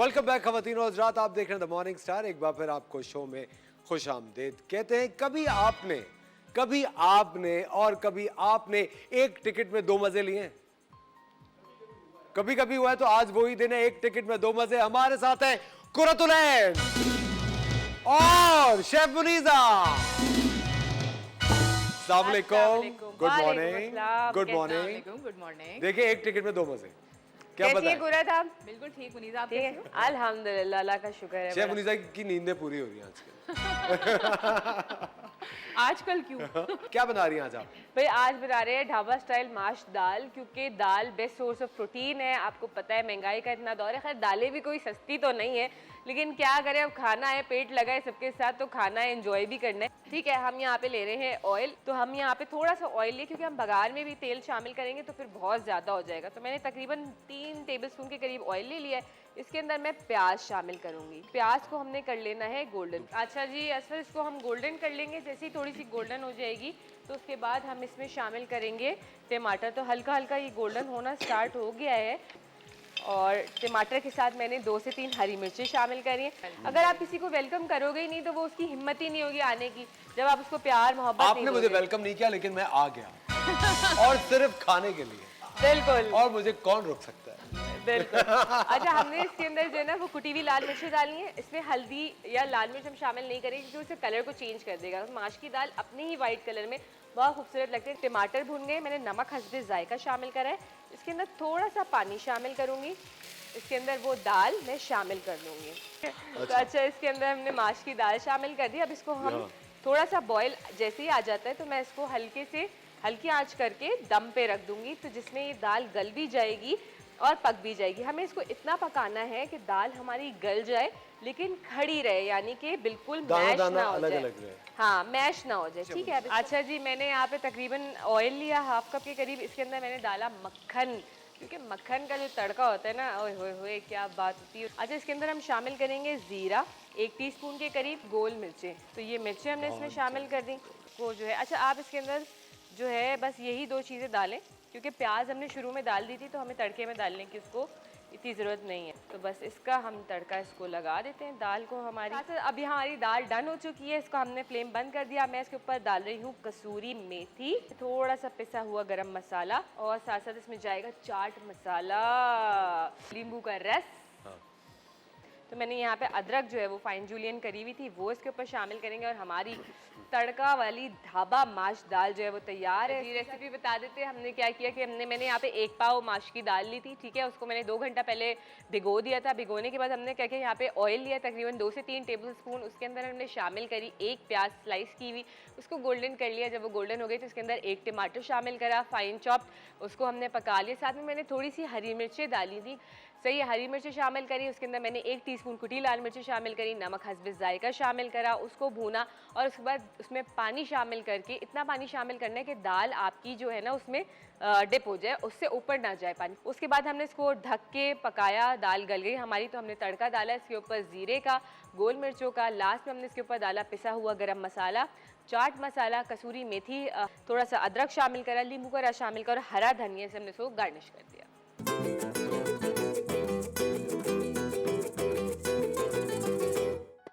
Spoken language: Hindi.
वेलकम बैक खवातीन और हज़रात, आप देख रहे हैं द मॉर्निंग स्टार। एक बार फिर आपको शो में खुश आमदीद कहते हैं। कभी आपने एक टिकट में दो मजे लिए हैं? कभी कभी हुआ है, तो आज वही दिन है, एक टिकट में दो मजे। हमारे साथ है कुरतुल ऐन और शेफ मुनीजा। अस्सलाम वालेकुम, गुड मॉर्निंग। Good morning. देखिए, एक टिकट में दो मजे, क्या बताएं? कुरत आप? बिल्कुल ठीक मुनीजा, आप ठीक कैसे है, हो? अल्हम्दुलिल्लाह, अल्लाह का शुक्र है। शेफ मुनीजा की नींदें पूरी हो रही हैं आजकल। आजकल क्यों? क्या बना रही हैं आज आप? भाई आज बना रहे हैं ढाबा स्टाइल माश दाल, क्योंकि दाल बेस्ट सोर्स ऑफ प्रोटीन है। आपको पता है महंगाई का इतना दौर है। खैर दालें भी कोई सस्ती तो नहीं है, लेकिन क्या करें, अब खाना है, पेट लगा है सबके साथ, तो खाना है, एंजॉय भी करना है। ठीक है, हम यहाँ पे ले रहे हैं ऑयल। तो हम यहाँ पे थोड़ा सा ऑयल लिए, क्योंकि हम बघार में भी तेल शामिल करेंगे तो फिर बहुत ज़्यादा हो जाएगा। तो मैंने तकरीबन 3 टेबलस्पून के करीब ऑयल ले लिया है। इसके अंदर मैं प्याज शामिल करूंगी। प्याज को हमने कर लेना है गोल्डन। अच्छा जी असफर, इसको हम गोल्डन कर लेंगे। जैसे ही थोड़ी सी गोल्डन हो जाएगी तो उसके बाद हम इसमें शामिल करेंगे टमाटर। तो हल्का हल्का ये गोल्डन होना स्टार्ट हो गया है। और टमाटर के साथ मैंने 2 से 3 हरी मिर्चें शामिल करी हैं। अगर आप किसी को वेलकम करोगे ही नहीं तो वो उसकी हिम्मत ही नहीं होगी आने की, जब आप उसको प्यार मोहब्बत नहीं आपने मुझे वेलकम नहीं किया, लेकिन मैं आ गया और सिर्फ खाने के लिए। बिल्कुल, और मुझे कौन रोक सकता है? बिल्कुल। अच्छा, हमने इसके अंदर जो है ना वो कुटी हुई लाल मिर्चें डालनी है। इसमें हल्दी या लाल मिर्च हम शामिल नहीं करेंगे, क्योंकि उससे कलर को चेंज कर देगा। माश की दाल अपने ही वाइट कलर में बहुत खूबसूरत लगते हैं। टमाटर भून गए, मैंने नमक हस्बे जायका शामिल करा है। इसके अंदर थोड़ा सा पानी शामिल करूंगी। इसके अंदर वो दाल मैं शामिल कर लूंगी। तो अच्छा, इसके अंदर हमने माश की दाल शामिल कर दी। अब इसको हम थोड़ा सा बॉयल जैसे ही आ जाता है तो मैं इसको हल्की आंच करके दम पे रख दूंगी, तो जिसमें ये दाल गल भी जाएगी और पक भी जाएगी। हमें इसको इतना पकाना है कि दाल हमारी गल जाए लेकिन खड़ी रहे, यानी कि बिल्कुल मैश ना हो जाए। हाँ, मैश ना हो जाए। ठीक है। अच्छा जी, मैंने यहाँ पे तकरीबन ऑयल लिया हाफ कप के करीब। इसके अंदर मैंने डाला मक्खन, क्योंकि मक्खन का जो तड़का होता है ना, ओए होए होए क्या बात होती है। अच्छा, इसके अंदर हम शामिल करेंगे जीरा, 1 टीस्पून के करीब गोल मिर्चें। तो ये मिर्चें हमने इसमें शामिल कर दी। वो जो है, अच्छा आप इसके अंदर जो है बस यही 2 चीज़ें डालें, क्योंकि प्याज हमने शुरू में डाल दी थी तो हमें तड़के में डालने की उसको इतनी ज़रूरत नहीं है। तो बस इसका हम तड़का इसको लगा देते हैं दाल को हमारी। अच्छा, अब यहाँ हमारी दाल डन हो चुकी है। इसको हमने फ्लेम बंद कर दिया। मैं इसके ऊपर डाल रही हूँ कसूरी मेथी, थोड़ा सा पिसा हुआ गरम मसाला, और साथ साथ इसमें जाएगा चाट मसाला, नींबू का रस। तो मैंने यहाँ पे अदरक जो है वो फाइन जूलियन करी हुई थी, वो इसके ऊपर शामिल करेंगे। और हमारी तड़का वाली ढाबा माश दाल जो है वो तैयार है। रेसिपी बता देते हैं हमने क्या किया कि मैंने यहाँ पे 1 पाव माश की दाल ली थी। ठीक है, उसको मैंने 2 घंटा पहले भिगो दिया था। भिगोने के बाद हमने क्या किया, यहाँ पे ऑयल लिया तकरीबन 2 से 3 टेबल स्पून। उसके अंदर हमने शामिल करी 1 प्याज स्लाइस की हुई, उसको गोल्डन कर लिया। जब वो गोल्डन हो गई तो इसके अंदर 1 टमाटर शामिल करा फाइन चॉप्ड, उसको हमने पका लिया। साथ में मैंने थोड़ी सी हरी मिर्चें डाली थी। सही है, हरी मिर्चें शामिल करी। उसके अंदर मैंने 1 टीस्पून कुटी लाल मिर्चें शामिल करी, नमक हस्बे जायका शामिल करा, उसको भूना। और उसके बाद उसमें पानी शामिल करके, इतना पानी शामिल करना है कि दाल आपकी जो है ना उसमें डिप हो जाए, उससे ऊपर ना जाए पानी। उसके बाद हमने इसको ढक के पकाया। दाल गल गई हमारी तो हमने तड़का डाला इसके ऊपर जीरे का, गोल मिर्चों का। लास्ट में हमने इसके ऊपर डाला पिसा हुआ गरम मसाला, चाट मसाला, कसूरी मेथी, थोड़ा सा अदरक शामिल करा, नींबू का रस शामिल करा, हरा धनिया से हमने इसको गार्निश कर दिया।